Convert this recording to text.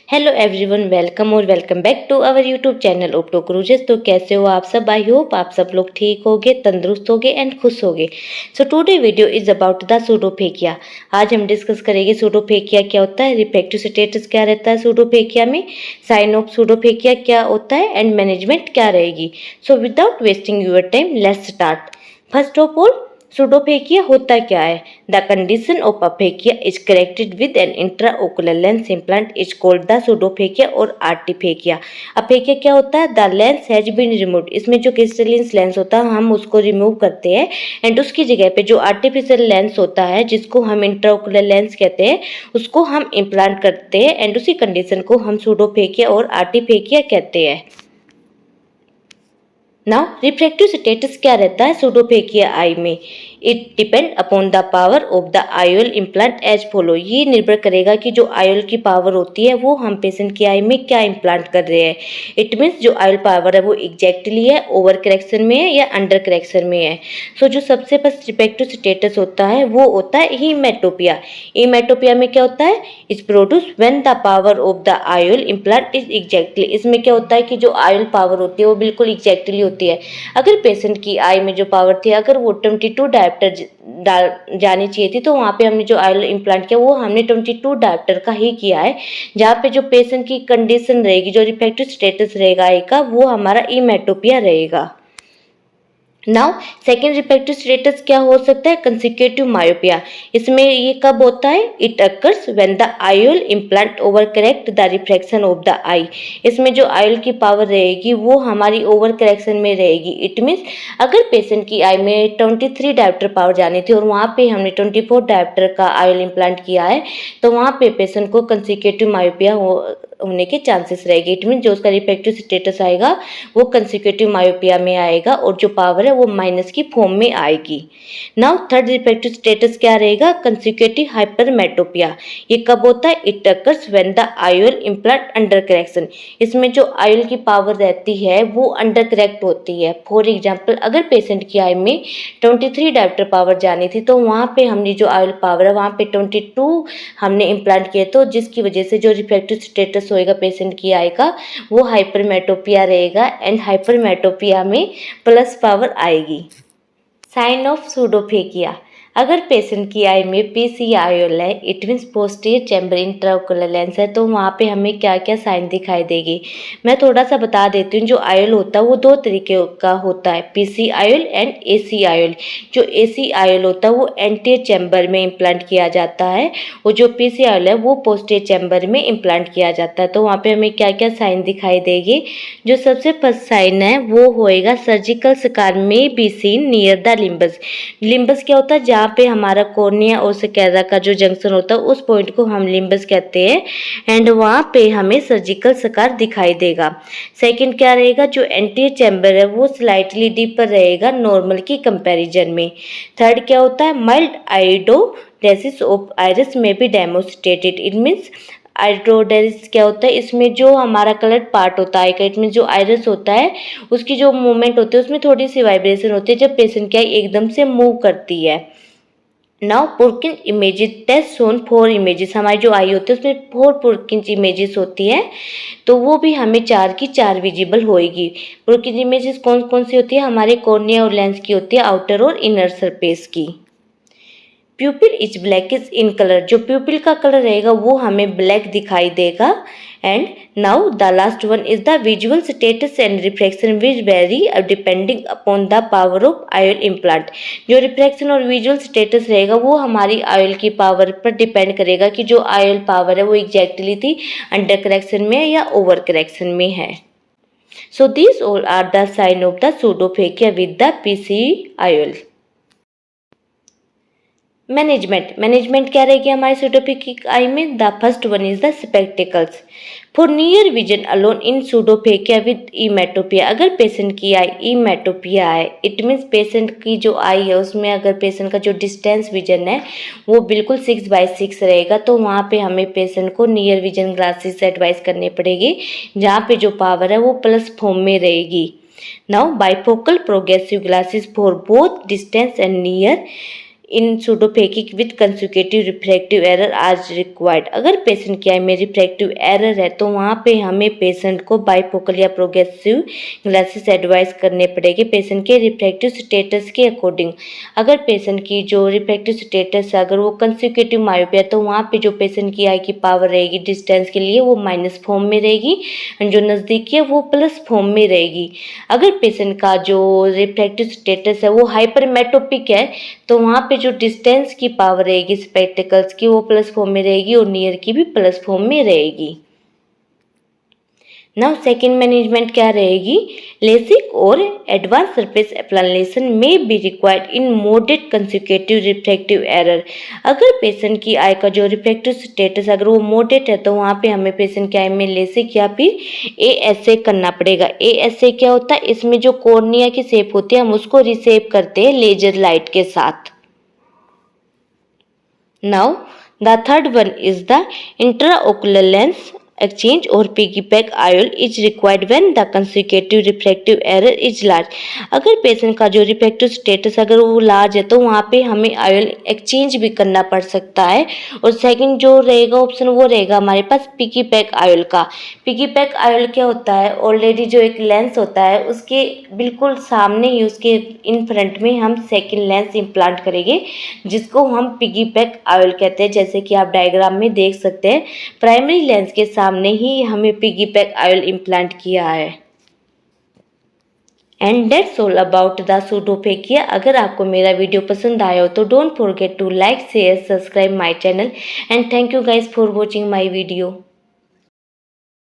Hello everyone, welcome back to our YouTube channel Opto-Cruisers। तो कैसे हो आप सब? आई होप आप सब लोग ठीक होगे, तंदुरुस्त होगे एंड खुश होगे। So today video is about the pseudophakia. आज हम डिस्कस करेंगे सूडोफेकिया क्या होता है, रिफ्रैक्टिव स्टेटस क्या रहता है सूडोफेकिया में, साइन ऑफ सूडोफेकिया क्या होता है एंड मैनेजमेंट क्या रहेगी। So without wasting your time let's start. First of all, pseudophakia होता क्या है? The condition of aphakia is corrected with an intraocular lens implant is called the pseudophakia और आर्टिफेकिया। अफेकिया क्या होता है? The lens has been removed. इसमें जो crystalline lens होता है हम उसको रिमूव करते हैं एंड उसकी जगह पे जो आर्टिफिशियल लेंस होता है जिसको हम इंट्राओकुलर लेंस कहते हैं उसको हम इम्प्लांट करते हैं एंड उसी कंडीशन को हम सूडोफेकिया और आर्टिफेकिया कहते हैं। नाउ रिफ्रैक्टिव स्टेटस क्या रहता है सूडोफेकिया आई में? It depend upon the power of the IOL implant as follow. ये निर्भर करेगा कि जो आयोल की पावर होती है वो हम पेशेंट की आई में क्या इम्प्लांट कर रहे हैं। इट मीन्स जो आयोल पावर है वो एग्जैक्टली है, ओवर करेक्शन में है या अंडर करेक्शन में है। सो जो सबसे फर्स्ट रिफ्रैक्टिव स्टेटस होता है वो होता है हीमेटोपिया। हीमेटोपिया में क्या होता है? Is produce when the power of the IOL implant is exactly. इसमें क्या होता है कि जो आयोल पावर होती है वो बिल्कुल एग्जैक्टली होती है। अगर पेशेंट की आई में जो पावर थी अगर वो 22 डायोप्टर जानी चाहिए थी तो वहाँ पे हमने जो आयल इम्प्लांट किया वो हमने 22 डायोप्टर का ही किया है। जहाँ पे जो पेशेंट की कंडीशन रहेगी, जो रिफ्रैक्टिव स्टेटस रहेगा आई का, वो हमारा हीमेटोपिया रहेगा। नाउ सेकेंड रिफ्रैक्टिव स्टेटस क्या हो सकता है? Consecutive myopia. इसमें ये कब होता है? It occurs when the IOL implant over correct the refraction of the eye. इसमें जो आयोल की पावर रहेगी वो हमारी ओवर करेक्शन में रहेगी। इट मीन्स अगर पेशेंट की आई में 23 डायोप्टर पावर जानी थी और वहाँ पे हमने 24 डायोप्टर का आयोल इम्प्लांट किया है तो वहाँ पे पेशेंट को कंसेक्यूटिव मायोपिया होने के चांसेस रहेगी। इट मीन जो उसका रिफ्रैक्टिव स्टेटस आएगा वो कंसेक्यूटिव मायोपिया में आएगा और जो पावर है वो माइनस की फॉर्म में आएगी। नाउ थर्ड रिफ्रैक्टिव स्टेटस क्या रहेगा? Consecutive hypermetropia. ये कब होता है? It occurs when the IOL implant under correction. इसमें जो आयोल की पावर रहती है वो अंडर करेक्ट होती है। फॉर एग्जाम्पल अगर पेशेंट की आई में 23 डायोप्टर पावर जानी थी तो वहाँ पे हमने जो आयोल पावर है वहाँ पे 22 हमने इम्प्लांट किए तो जिसकी वजह से जो रिफ्रैक्टिव स्टेटस होएगा पेशेंट की आई का वो हाइपरमेट्रोपिया रहेगा एंड हाइपरमेट्रोपिया में प्लस पावर आएगी। Sign of pseudophakia. अगर पेशेंट की आई में पीसी आयोल है, it means posterior chamber intraocular lens है, तो वहाँ पे हमें क्या क्या साइन दिखाई देगी मैं थोड़ा सा बता देती हूँ। जो आयोल होता है वो दो तरीके का होता है, PC IOL and AC IOL. जो एसी आयोल होता है वो एंटीरियर चैम्बर में इम्प्लांट किया जाता है और जो पीसी आयोल है वो पोस्टीरियर चैम्बर में इम्प्लांट किया जाता है। तो वहाँ पे हमें क्या क्या साइन दिखाई देगी? जो सबसे फर्स्ट साइन है वो होएगा surgical scar may be seen near the limbus. Limbus क्या होता है? जहाँ पे हमारा कॉर्निया और स्क्लेरा का जो जंक्शन होता है उस पॉइंट को हम लिम्बस कहते हैं एंड वहाँ पे हमें सर्जिकल स्कार दिखाई देगा। सेकंड क्या रहेगा? जो एंटीरियर चैम्बर है वो स्लाइटली डीपर रहेगा नॉर्मल की कंपैरिजन में। थर्ड क्या होता है? माइल्ड आइडोडेसिस ऑफ आइरिस में भी डेमोस्ट्रेटेड। इट मीन्स आइड्रोडेरिस क्या होता है? इसमें जो हमारा कलर पार्ट होता है इट मीन जो आइरिस होता है उसकी जो मूवमेंट होती है उसमें थोड़ी सी वाइब्रेशन होती है जब पेशेंट की आई एकदम से मूव करती है। Now Purkinje images test shown 4 images. हमारी जो आई होती है उसमें 4 पुरकिंज इमेजेस होती है तो वो भी हमें 4 की 4 विजिबल होएगी। पुरकिंज इमेजेस कौन कौन सी होती है? हमारे कॉर्निया और लेंस की होती है, आउटर और इनर सरफेस की। प्यूपिल इज ब्लैकिश इन कलर। जो प्यूपिल का कलर रहेगा वो हमें ब्लैक दिखाई देगा। And now the last one is the visual status and refraction which very depending upon the power of IOL implant. जो रिफ्रैक्शन और विजुअल स्टेटस रहेगा वो हमारी आयोल की पावर पर डिपेंड करेगा कि जो आयोल पावर है वो एग्जैक्टली थी अंडर करेक्शन में या ओवर करेक्शन में है। So this all are the sign of the pseudophakia with the PC IOL. Management क्या रहेगी हमारे सूडोफेकिया आई में? The first one is the spectacles for near vision alone in pseudophakia with hypermetropia. अगर patient की आई हीमेटोपिया है it means patient की जो आई है उसमें अगर पेशेंट का जो डिस्टेंस विजन है वो बिल्कुल 6/6 रहेगा तो वहाँ पे हमें पेशेंट को नियर विजन ग्लासेस एडवाइस करनी पड़ेगी जहाँ पे जो पावर है वो प्लस फॉर्म में रहेगी। Now bifocal progressive glasses for both distance and near in pseudophakic with consecutive refractive error आज रिक्वायर्ड। अगर पेशेंट की आई में रिफ्रैक्टिव एरर है तो वहाँ पे हमें पेशेंट को बाइफोकल या प्रोग्रेसिव ग्लासेस एडवाइस करने पड़ेंगे पेशेंट के रिफ्रैक्टिव स्टेटस के अकॉर्डिंग। अगर पेशेंट की जो रिफ्रैक्टिव स्टेटस है अगर वो कंसेक्यूटिव मायोपिया तो वहाँ पे जो पेशेंट की आई की पावर रहेगी डिस्टेंस के लिए वो माइनस फॉर्म में रहेगी, जो नज़दीकी है वो प्लस फॉर्म में रहेगी। अगर पेशेंट का जो रिफ्रैक्टिव स्टेटस है वो हाइपरमेट्रोपिक है तो वहाँ पे जो डिस्टेंस की पावर रहेगी स्पेक्टिकल्स की वो प्लस फॉर्म में रहेगी और नियर की भी प्लस फॉर्म में रहेगी। नाउ सेकेंड मैनेजमेंट क्या रहेगी, लेसिक और एडवांस सरफेस एप्लानेशन में be required in moderate consecutive refractive error. अगर पेशेंट की आई का जो रिफ्रैक्टिव स्टेटस अगर वो मॉडरेट है तो वहाँ पे हमें पेशेंट की आई में लेसिक या फिर एएसए करना पड़ेगा। एएसए क्या होता है, इसमें जो कॉर्निया की शेप होती है हम उसको रिशेप करते हैं लेजर लाइट के साथ। Now the third one is the intraocular lens exchange or piggyback IOL is required when the consecutive refractive error is large। अगर पेशेंट का जो रिफ्रैक्टिव स्टेटस अगर वो लार्ज है तो वहाँ पे हमें आयोल एक्सचेंज भी करना पड़ सकता है। और सेकंड जो रहेगा ऑप्शन वो रहेगा हमारे पास पिगी पैक आयोल का। पिगी पैक आयोल क्या होता है, ऑलरेडी जो एक लेंस होता है उसके बिल्कुल सामने ही उसके इन फ्रंट में हम सेकेंड लेंस इम्प्लांट करेंगे जिसको हम पिगी पैक आयोल कहते हैं। जैसे कि आप डायग्राम में देख सकते हैं प्राइमरी लेंस के सामने ही हमें पिगी पैक आयोल इम्प्लांट किया है। And that's all about the pseudophakia. अगर आपको मेरा वीडियो पसंद आया हो तो don't forget to like share subscribe my channel and thank you guys for watching my video.